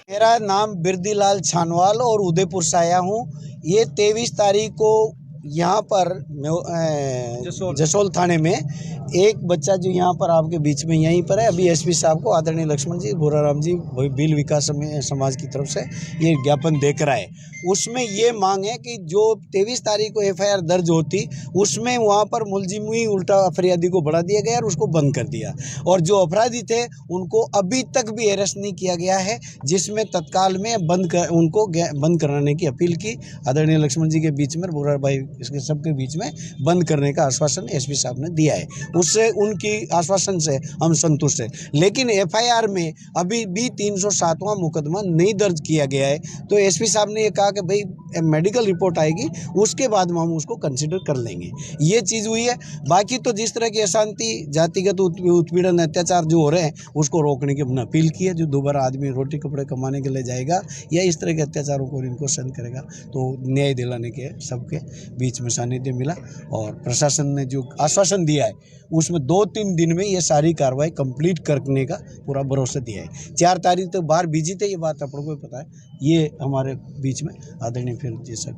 मेरा नाम बिरदीलाल छानवाल और उदयपुर से आया हूँ। ये 23 तारीख को यहाँ पर जसोल थाने में एक बच्चा जो यहाँ पर आपके बीच में यहीं पर है, अभी एसपी साहब को आदरणीय लक्ष्मण जी भोराराम जी भील विकास समाज की तरफ से ये ज्ञापन देकर रहा है। उसमें ये मांग है कि जो 23 तारीख को एफआईआर दर्ज होती उसमें वहाँ पर मुलजिम ही उल्टा फरियादी को बढ़ा दिया गया और उसको बंद कर दिया, और जो अपराधी थे उनको अभी तक भी अरेस्ट नहीं किया गया है, जिसमें तत्काल में उनको बंद कराने की अपील की आदरणीय लक्ष्मण जी के बीच में, भोरा भाई इसके सबके बीच में बंद करने का आश्वासन एसपी साहब ने दिया है। उससे उनकी आश्वासन से हम संतुष्ट हैं। लेकिन एफआईआर में अभी भी 307वां मुकदमा नहीं दर्ज किया गया है, तो एसपी साहब ने ये कहा कि भाई मेडिकल रिपोर्ट आएगी उसके बाद हम उसको कंसिडर कर लेंगे। ये चीज़ हुई है। बाकी तो जिस तरह की अशांति, जातिगत उत्पीड़न, अत्याचार जो हो रहे हैं उसको रोकने की हमने अपील की है। जो दोबारा आदमी रोटी कपड़े कमाने के लिए जाएगा या इस तरह के अत्याचारों को इनको सहन करेगा तो न्याय दिलाने के सबके बीच में सानिध्य मिला, और प्रशासन ने जो आश्वासन दिया है उसमें 2-3 दिन में ये सारी कार्रवाई कंप्लीट करने का पूरा भरोसा दिया है। 4 तारीख तक बाहर बिजी थे, ये बात आपको भी पता है। ये हमारे बीच में आदरणीय फिर जी सर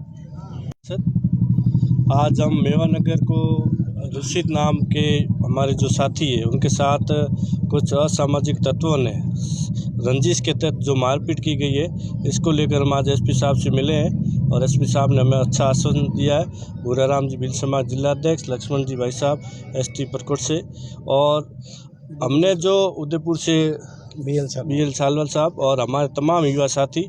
आज हम मेवानगर को रुशिद नाम के हमारे जो साथी है उनके साथ कुछ असामाजिक तत्वों ने रंजिश के तहत जो मारपीट की गई है, इसको लेकर हम आज एसपी साहब से मिले हैं और एसपी साहब ने हमें अच्छा आश्वासन दिया है। भोराराम जी भील समाज जिलाध्यक्ष, लक्ष्मण जी भाई साहब एसटी परकोट से, और हमने जो उदयपुर से BL सालवल साहब और हमारे तमाम युवा साथी,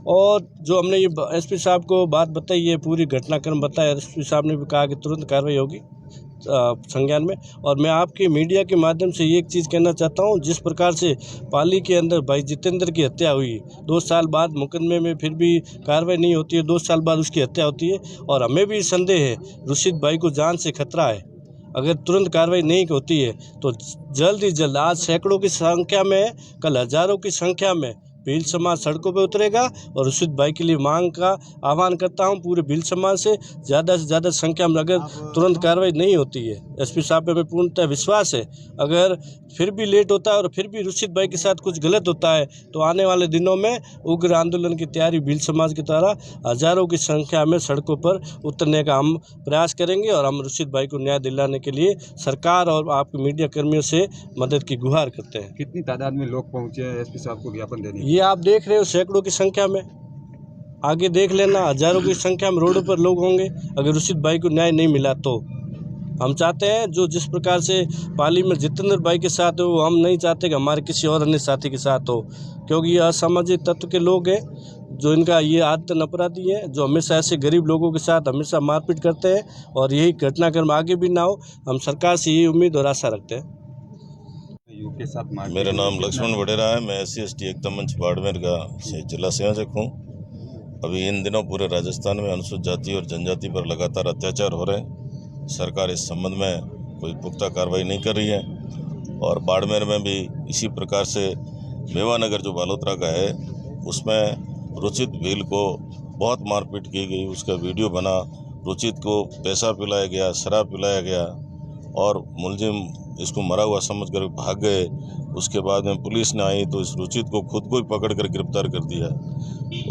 और जो हमने ये एसपी साहब को बात बताई, ये पूरी घटनाक्रम बताया, एसपी साहब ने भी कहा कि तुरंत कार्रवाई होगी संज्ञान में। और मैं आपके मीडिया के माध्यम से एक चीज़ कहना चाहता हूं, जिस प्रकार से पाली के अंदर भाई जितेंद्र की हत्या हुई, 2 साल बाद मुकदमे में फिर भी कार्रवाई नहीं होती है, 2 साल बाद उसकी हत्या होती है, और हमें भी संदेह है रुशिद भाई को जान से खतरा है। अगर तुरंत कार्रवाई नहीं होती है तो जल्द ही जल्द, आज सैकड़ों की संख्या में, कल हज़ारों की संख्या में भील समाज सड़कों पे उतरेगा। और रुशिद भाई के लिए मांग का आह्वान करता हूं पूरे भील समाज से ज़्यादा संख्या में अगर तुरंत कार्रवाई नहीं होती है, एसपी साहब पे हमें पूर्णतः विश्वास है, अगर फिर भी लेट होता है और फिर भी रुशिद भाई के साथ कुछ गलत होता है तो आने वाले दिनों में उग्र आंदोलन की तैयारी भील समाज की तरह हज़ारों की संख्या में सड़कों पर उतरने का हम प्रयास करेंगे। और हम रुशिद भाई को न्याय दिलाने के लिए सरकार और आपके मीडिया कर्मियों से मदद की गुहार करते हैं। कितनी तादाद में लोग पहुँचे हैं एसपी साहब को ज्ञापन देने? ये आप देख रहे हो सैकड़ों की संख्या में, आगे देख लेना हज़ारों की संख्या में रोडों पर लोग होंगे अगर रुशिद भाई को न्याय नहीं मिला तो। हम चाहते हैं जो जिस प्रकार से पाली में जितेंद्र भाई के साथ हो, वो हम नहीं चाहते कि हमारे किसी और अन्य साथी के साथ हो, क्योंकि ये असामाजिक तत्व के लोग हैं, जो इनका ये आदतन अपराधी है, जो हमेशा ऐसे गरीब लोगों के साथ हमेशा मारपीट करते हैं, और यही घटनाक्रम आगे भी ना हो, हम सरकार से यही उम्मीद और आशा रखते हैं। मेरा नाम लक्ष्मण वडेरा है, मैं SC/ST एकता मंच बाड़मेर का जिला संयोजक हूँ। अभी इन दिनों पूरे राजस्थान में अनुसूचित जाति और जनजाति पर लगातार अत्याचार हो रहे हैं। सरकार इस संबंध में कोई पुख्ता कार्रवाई नहीं कर रही है, और बाड़मेर में भी इसी प्रकार से मेवानगर जो बालोतरा का है उसमें रुचित भील को बहुत मारपीट की गई, उसका वीडियो बना रुचित को पैसा पिलाया गया, शराब पिलाया गया और मुलजिम इसको मरा हुआ समझकर भाग गए। उसके बाद में पुलिस ने आई तो इस रुचित को खुद को ही पकड़कर गिरफ्तार कर दिया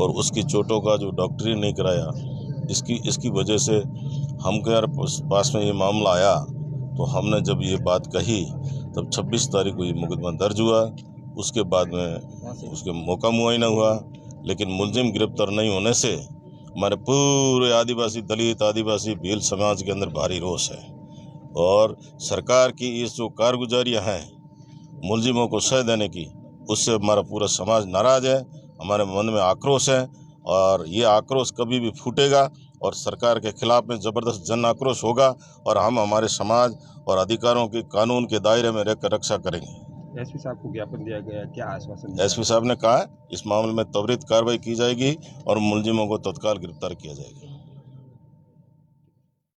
और उसकी चोटों का जो डॉक्टरी नहीं कराया, इसकी वजह से हमको यार पास में ये मामला आया तो हमने जब ये बात कही तब 26 तारीख को ये मुकदमा दर्ज हुआ। उसके बाद में उसके मौका मुआयना हुआ, लेकिन मुलजिम गिरफ्तार नहीं होने से हमारे पूरे आदिवासी, दलित आदिवासी भील समाज के अंदर भारी रोष है और सरकार की इस जो कारगुजारियाँ हैं मुलजिमों को सह देने की, उससे हमारा पूरा समाज नाराज़ है। हमारे मन में आक्रोश है और ये आक्रोश कभी भी फूटेगा और सरकार के खिलाफ में ज़बरदस्त जन आक्रोश होगा और हम हमारे समाज और अधिकारों के कानून के दायरे में रहकर रक्षा करेंगे। एसपी साहब को ज्ञापन दिया गया, क्या आश्वासन दिया? एसपी साहब ने कहा इस मामले में त्वरित कार्रवाई की जाएगी और मुलजिमों को तत्काल गिरफ्तार किया जाएगा।